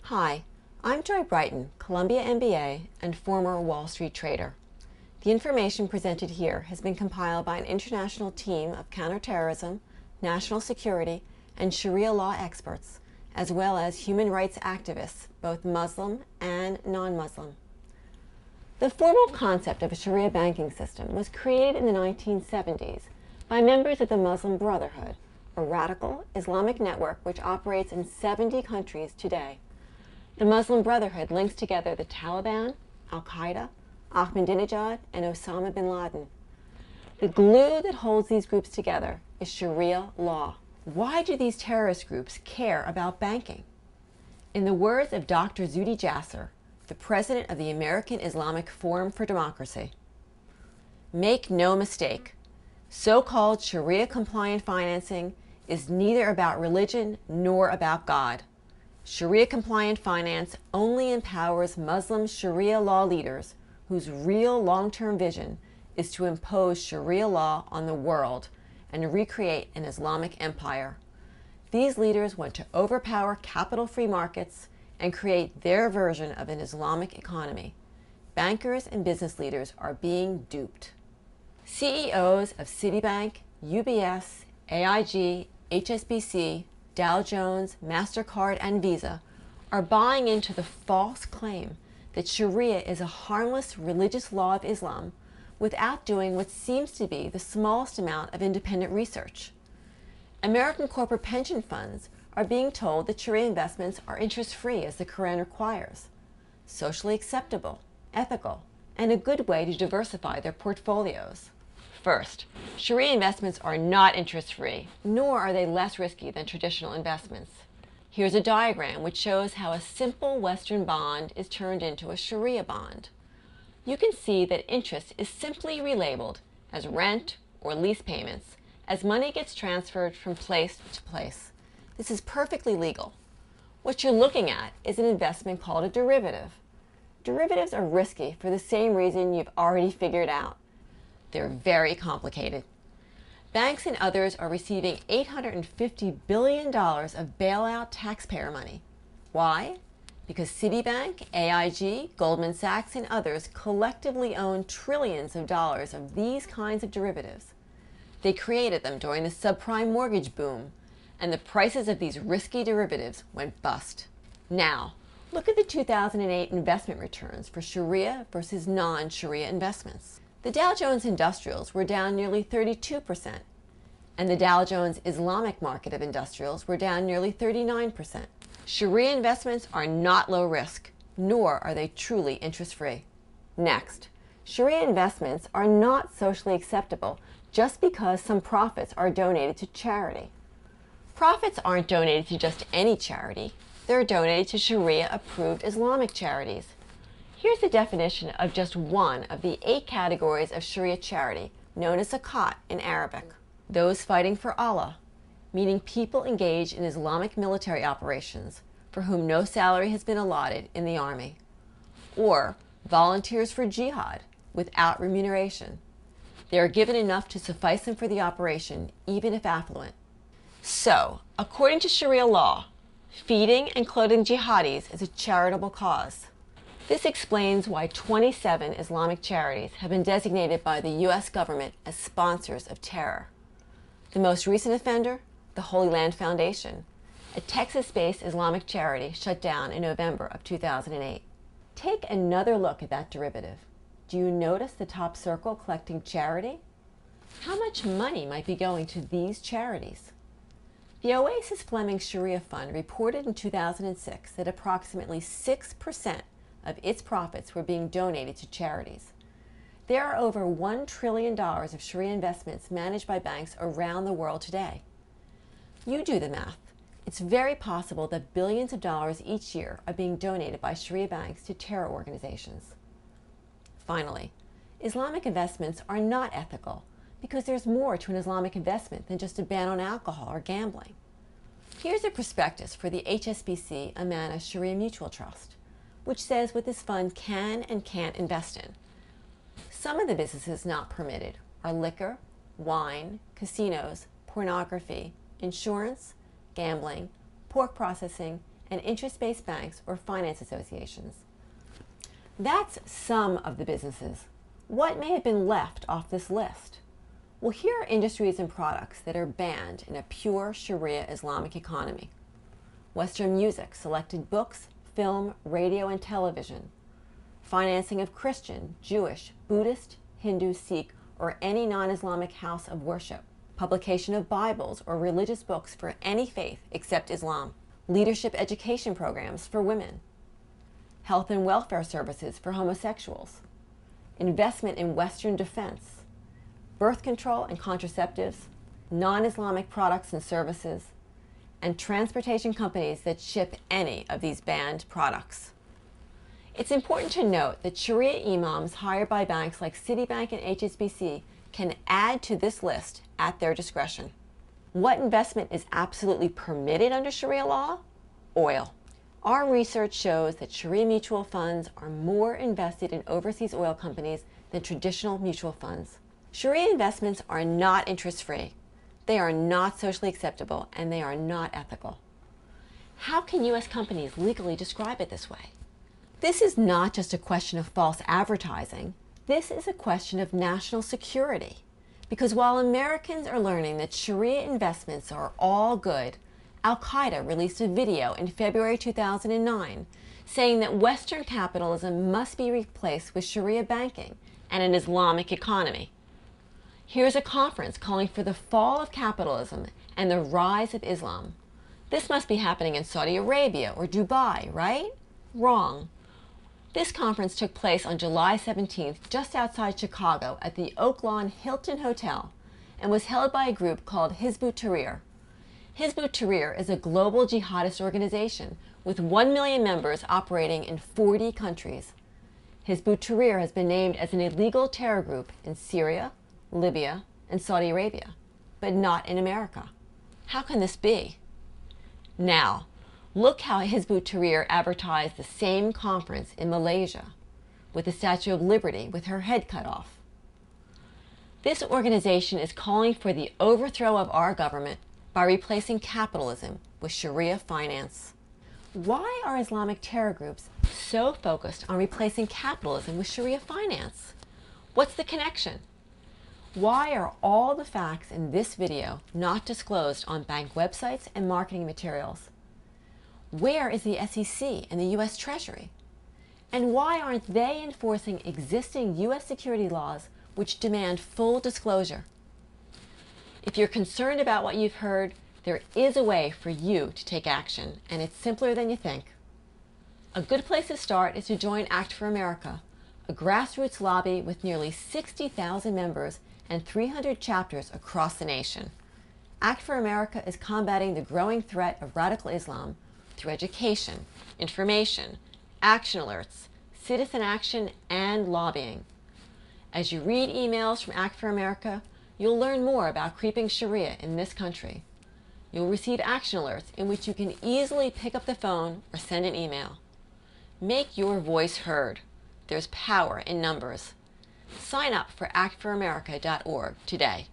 Hi, I'm Joy Brighton, Columbia MBA and former Wall Street trader. The information presented here has been compiled by an international team of counterterrorism, national security, and Sharia law experts, as well as human rights activists, both Muslim and non-Muslim. The formal concept of a Sharia banking system was created in the 1970s by members of the Muslim Brotherhood, a radical Islamic network which operates in 70 countries today. The Muslim Brotherhood links together the Taliban, Al-Qaeda, Ahmadinejad, and Osama bin Laden. The glue that holds these groups together is Sharia law. Why do these terrorist groups care about banking? In the words of Dr. Zuhdi Jasser, the president of the American Islamic Forum for Democracy, make no mistake, so-called Sharia-compliant financing is neither about religion nor about God. Sharia-compliant finance only empowers Muslim Sharia law leaders whose real long-term vision is to impose Sharia law on the world and recreate an Islamic empire. These leaders want to overpower capital-free markets and create their version of an Islamic economy. Bankers and business leaders are being duped. CEOs of Citibank, UBS, AIG, HSBC, Dow Jones, MasterCard, and Visa are buying into the false claim that Sharia is a harmless religious law of Islam without doing what seems to be the smallest amount of independent research. American corporate pension funds are being told that Sharia investments are interest-free as the Quran requires, socially acceptable, ethical, and a good way to diversify their portfolios. First, Sharia investments are not interest-free, nor are they less risky than traditional investments. Here's a diagram which shows how a simple Western bond is turned into a Sharia bond. You can see that interest is simply relabeled as rent or lease payments as money gets transferred from place to place. This is perfectly legal. What you're looking at is an investment called a derivative. Derivatives are risky for the same reason you've already figured out. They're very complicated. Banks and others are receiving $850 billion of bailout taxpayer money. Why? Because Citibank, AIG, Goldman Sachs, and others collectively own trillions of dollars of these kinds of derivatives. They created them during the subprime mortgage boom, and the prices of these risky derivatives went bust. Now, look at the 2008 investment returns for Sharia versus non-Sharia investments. The Dow Jones Industrials were down nearly 32%, and the Dow Jones Islamic market of industrials were down nearly 39%. Sharia investments are not low risk, nor are they truly interest-free. Next, Sharia investments are not socially acceptable just because some profits are donated to charity. Profits aren't donated to just any charity. They're donated to Sharia-approved Islamic charities. Here's the definition of just one of the 8 categories of Sharia charity, known as zakat in Arabic. Those fighting for Allah, meaning people engaged in Islamic military operations for whom no salary has been allotted in the army. Or volunteers for jihad without remuneration. They are given enough to suffice them for the operation, even if affluent. So, according to Sharia law, feeding and clothing jihadis is a charitable cause. This explains why 27 Islamic charities have been designated by the U.S. government as sponsors of terror. The most recent offender, the Holy Land Foundation, a Texas-based Islamic charity shut down in November of 2008. Take another look at that derivative. Do you notice the top circle collecting charity? How much money might be going to these charities? The Oasis Fleming Sharia Fund reported in 2006 that approximately 6% of its profits were being donated to charities. There are over $1 trillion of Sharia investments managed by banks around the world today. You do the math. It's very possible that billions of dollars each year are being donated by Sharia banks to terror organizations. Finally, Islamic investments are not ethical because there's more to an Islamic investment than just a ban on alcohol or gambling. Here's a prospectus for the HSBC Amana Sharia Mutual Trust, which says what this fund can and can't invest in. Some of the businesses not permitted are liquor, wine, casinos, pornography, insurance, gambling, pork processing, and interest-based banks or finance associations. That's some of the businesses. What may have been left off this list? Well, here are industries and products that are banned in a pure Shariah Islamic economy. Western music, selected books, film, radio, and television. Financing of Christian, Jewish, Buddhist, Hindu, Sikh, or any non-Islamic house of worship. Publication of Bibles or religious books for any faith except Islam. Leadership education programs for women. Health and welfare services for homosexuals. Investment in Western defense. Birth control and contraceptives. Non-Islamic products and services. And transportation companies that ship any of these banned products. It's important to note that Shariah imams hired by banks like Citibank and HSBC can add to this list at their discretion. What investment is absolutely permitted under Shariah law? Oil. Our research shows that Shariah mutual funds are more invested in overseas oil companies than traditional mutual funds. Shariah investments are not interest-free. They are not socially acceptable, and they are not ethical. How can U.S. companies legally describe it this way? This is not just a question of false advertising. This is a question of national security. Because while Americans are learning that Shariah investments are all good, Al-Qaeda released a video in February 2009 saying that Western capitalism must be replaced with Shariah banking and an Islamic economy. Here's a conference calling for the fall of capitalism and the rise of Islam. This must be happening in Saudi Arabia or Dubai, right? Wrong. This conference took place on July 17th just outside Chicago at the Oak Lawn Hilton Hotel and was held by a group called Hizb ut-Tahrir. Hizb ut-Tahrir is a global jihadist organization with 1 million members operating in 40 countries. Hizb ut-Tahrir has been named as an illegal terror group in Syria, Libya, and Saudi Arabia, but not in America. How can this be? Now, look how Hizb ut-Tahrir advertised the same conference in Malaysia, with the Statue of Liberty with her head cut off. This organization is calling for the overthrow of our government by replacing capitalism with Shariah finance. Why are Islamic terror groups so focused on replacing capitalism with Shariah finance? What's the connection? Why are all the facts in this video not disclosed on bank websites and marketing materials? Where is the SEC and the U.S. Treasury? And why aren't they enforcing existing U.S. security laws which demand full disclosure? If you're concerned about what you've heard, there is a way for you to take action, and it's simpler than you think. A good place to start is to join Act for America, a grassroots lobby with nearly 60,000 members and 300 chapters across the nation. Act for America is combating the growing threat of radical Islam through education, information, action alerts, citizen action, and lobbying. As you read emails from Act for America, you'll learn more about creeping Shariah in this country. You'll receive action alerts in which you can easily pick up the phone or send an email. Make your voice heard. There's power in numbers. Sign up for actforamerica.org today.